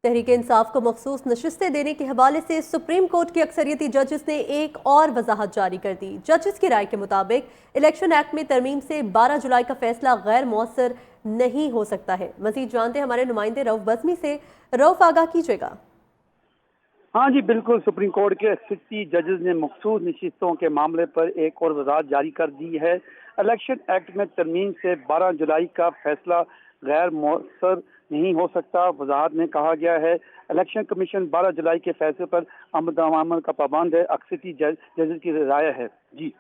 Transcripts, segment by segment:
तहरीक इंसाफ को मखसूस नशिस्तें देने के हवाले से सुप्रीम कोर्ट की अक्सरियती जजेस ने एक और वजाहत जारी कर दी। जजेस की राय के मुताबिक इलेक्शन एक्ट में तरमीम से 12 जुलाई का फैसला गैर मौसर नहीं हो सकता है। मजीद जानते हैं हमारे नुमाइंदे रऊफ बज़मी से। रऊफ, आगाह कीजिएगा। हाँ जी, बिल्कुल। सुप्रीम कोर्ट के 60 जजेस ने मखसूस नशिस्तों के मामले पर एक और वजाहत जारी कर दी है। इलेक्शन एक्ट में तरमीम से 12 जुलाई का फैसला गैर मौसर नहीं हो सकता। वजाहत में कहा गया है इलेक्शन कमीशन 12 जुलाई के फैसले पर अमल का पाबंद है। अक्सरी जजेस की राय है। जी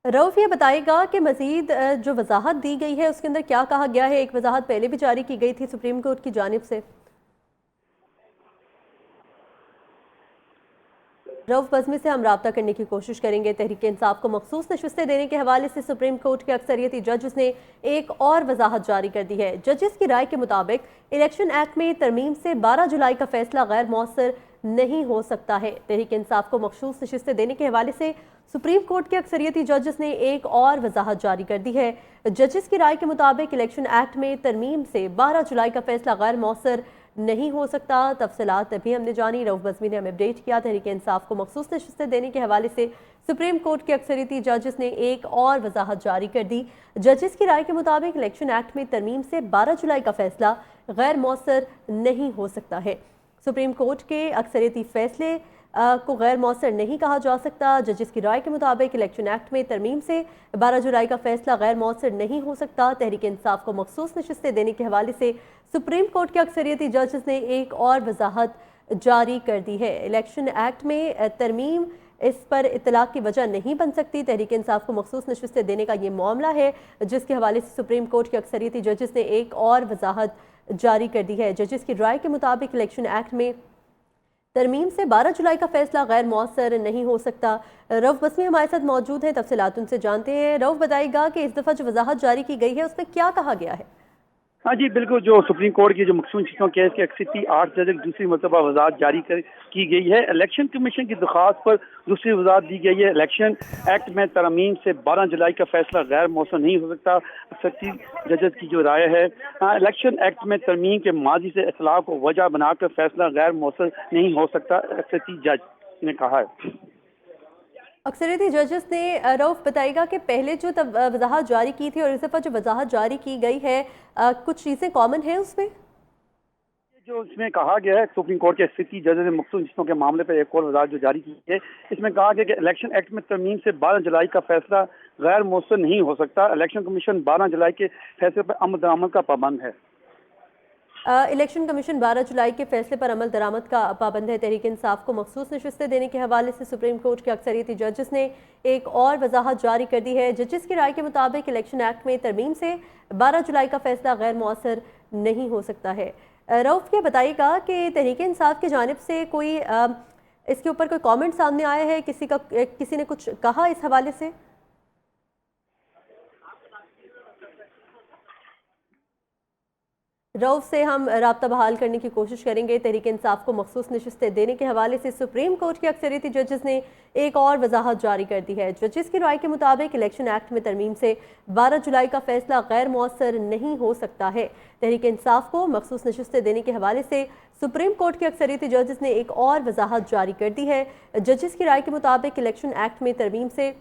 रऊफ, ये बताएगा कि मजीद जो वजाहत दी गई है उसके अंदर क्या कहा गया है। एक वजाहत पहले भी जारी की गई थी सुप्रीम कोर्ट की जानिब से। रऊफ बज़मी से हम रब्ता करने की कोशिश करेंगे। तहरीक इंसाफ को मखसूस नशिस्तें देने के हवाले से सुप्रीम कोर्ट के अक्सरियती जजेस ने एक और वजाहत जारी कर दी है। जजेस की राय के मुताबिक इलेक्शन एक्ट में तरमीम से 12 जुलाई का फैसला गैर मौसर नहीं हो सकता है। तहरीक इंसाफ को मखसूस नशिस्तें देने के हवाले से सुप्रीम कोर्ट के अक्सरियती जजेस ने एक और वजाहत जारी कर दी है। जजेस की राय के मुताबिक इलेक्शन एक्ट में तरमीम से 12 जुलाई का फैसला गैर मौसर नहीं हो सकता। तफसीलात अभी हमने जानी, रऊफ बज़मी ने हमें अपडेट किया। तहरीक इंसाफ को मखसूस नशिस्तें देने के हवाले से सुप्रीम कोर्ट के अक्सरियती जजेस ने एक और वजाहत जारी कर दी। जजेस की राय के मुताबिक इलेक्शन एक्ट में तरमीम से 12 जुलाई का फैसला गैर मौसर नहीं हो सकता है। सुप्रीम कोर्ट के अक्सरियती फैसले को गैर मौसर नहीं कहा जा सकता। जजेस की राय के मुताबिक इलेक्शन एक्ट में तरमीम से 12 जुलाई का फैसला गैर मौसर नहीं हो सकता। तहरीक इंसाफ को मखसूस नशिस्तें देने के हवाले से सुप्रीम कोर्ट के अक्सरियती जजेस ने एक और वजाहत जारी कर दी है। इलेक्शन एक्ट में तरमीम इस पर इतलाक की वजह नहीं बन सकती। तहरीक इंसाफ को मखसूस नशिस्तें देने का ये मामला है जिसके हवाले से सुप्रीम कोर्ट के अक्सरियती जजेस ने एक और वजाहत जारी कर दी है। जजेस की राय के मुताबिक इलेक्शन एक्ट में तरमीम से 12 जुलाई का फैसला गैर मौसर नहीं हो सकता। रऊफ बज़मी हमारे साथ मौजूद हैं, तफसीलात उनसे जानते हैं। रऊफ, बताइएगा कि इस दफ़ा जो वजाहत जारी की गई है उसमें क्या कहा गया है। हाँ जी, बिल्कुल। जो सुप्रीम कोर्ट की जो मखसूस नशिस्तों केस के 8 जजेस दूसरी मरतबा वजाहत जारी की गई है। इलेक्शन कमीशन की दरख्वास्त पर दूसरी वजाहत दी गई है। इलेक्शन एक्ट में तरमीम से 12 जुलाई का फैसला गैर मौसर नहीं हो सकता। 60 जजेस की जो राय है, इलेक्शन एक्ट में तरमीम के माजी से इतलाक को वजह बनाकर फैसला गैर मौसर नहीं हो सकता, 60 जज ने कहा है। अक्सरियती जजेस ने रऊफ बताएगा कि पहले जो वजाहत जारी की थी और इस दफ़ा जो वजाहत जारी की गई है कुछ चीज़ें कॉमन हैं उसमें। जो इसमें कहा गया है, सुप्रीम कोर्ट के 60 जजेस ने मखसूस नशिस्तों के मामले पर एक और वजाहत जो जारी की है, इसमें कहा गया कि इलेक्शन एक्ट में तरमीम से 12 जुलाई का फैसला गैर मौसर नहीं हो सकता। इलेक्शन कमीशन 12 जुलाई के फैसले पर अमल दरामद का पाबंद है। इलेक्शन कमीशन 12 जुलाई के फैसले पर अमल दरामद का पाबंद है। तहरीक इंसाफ को मखसूस नशिस्तें देने के हवाले से सुप्रीम कोर्ट के अक्सरियती जजेस ने एक और वजाहत जारी कर दी है। जजेस की राय के मुताबिक इलेक्शन एक्ट में तरमीम से 12 जुलाई का फैसला गैर मौसर नहीं हो सकता है। रऊफ, ये बताइएगा कि तहरीक इंसाफ की जानिब से कोई इसके ऊपर कोई कॉमेंट सामने आया है, किसी ने कुछ कहा इस हवाले से। रऊफ से हम राब्ता बहाल करने की कोशिश करेंगे। तहरीक इंसाफ को मखसूस नशिस्तें देने के हवाले से सुप्रीम कोर्ट के अक्सरियती जजेस ने एक और वजाहत जारी कर दी है। जजेस की राय के मुताबिक इलेक्शन एक्ट में तरमीम से 12 जुलाई का फैसला गैर मौसर नहीं हो सकता है। तहरीक इंसाफ को मखसूस नशिस्तें देने के हवाले से सुप्रीम कोर्ट के अक्सरियती जजेस ने एक और वजाहत जारी कर दी है। जजेस की राय के मुताबिक इलेक्शन एक्ट में तरमीम से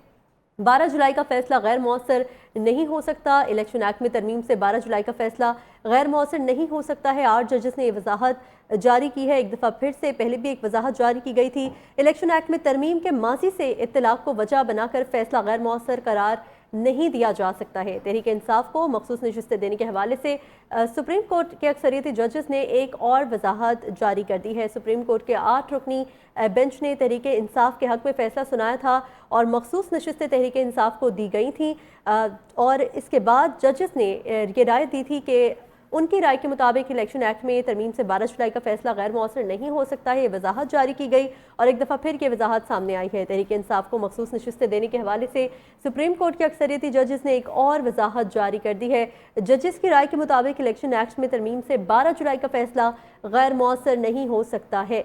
12 जुलाई का फैसला गैर मौसर नहीं हो सकता। इलेक्शन एक्ट में तरमीम से 12 जुलाई का फैसला गैर मौसर नहीं हो सकता है। 8 जजेस ने ये वजाहत जारी की है। एक दफ़ा फिर से पहले भी एक वजाहत जारी की गई थी। इलेक्शन एक्ट में तरमीम के माजी से इत्तलाक को वजह बनाकर फैसला गैर मौसर करार नहीं दिया जा सकता है। तहरीक इंसाफ को मखसूस नशिस्तें देने के हवाले से सुप्रीम कोर्ट के अक्सरियती जजेस ने एक और वजाहत जारी कर दी है। सुप्रीम कोर्ट के 8 रुकनी बेंच ने तहरीक इंसाफ के हक में फैसला सुनाया था और मखसूस नशिस्तें तहरीक इंसाफ को दी गई थी और इसके बाद जजेस ने ये राय दी थी कि उनकी राय के मुताबिक इलेक्शन एक्ट में तरमीम से 12 जुलाई का फैसला गैर मौसर नहीं हो सकता है। ये वजाहत जारी की गई और एक दफ़ा फिर ये वजाहत सामने आई है। तहरीक इंसाफ को मखसूस नशिस्तें देने के हवाले से सुप्रीम कोर्ट के अक्सरियती जजेस ने एक और वजाहत जारी कर दी है। जजेस की राय के मुताबिक इलेक्शन एक्ट में तरमीम से 12 जुलाई का फैसला गैर मौसर नहीं हो सकता है।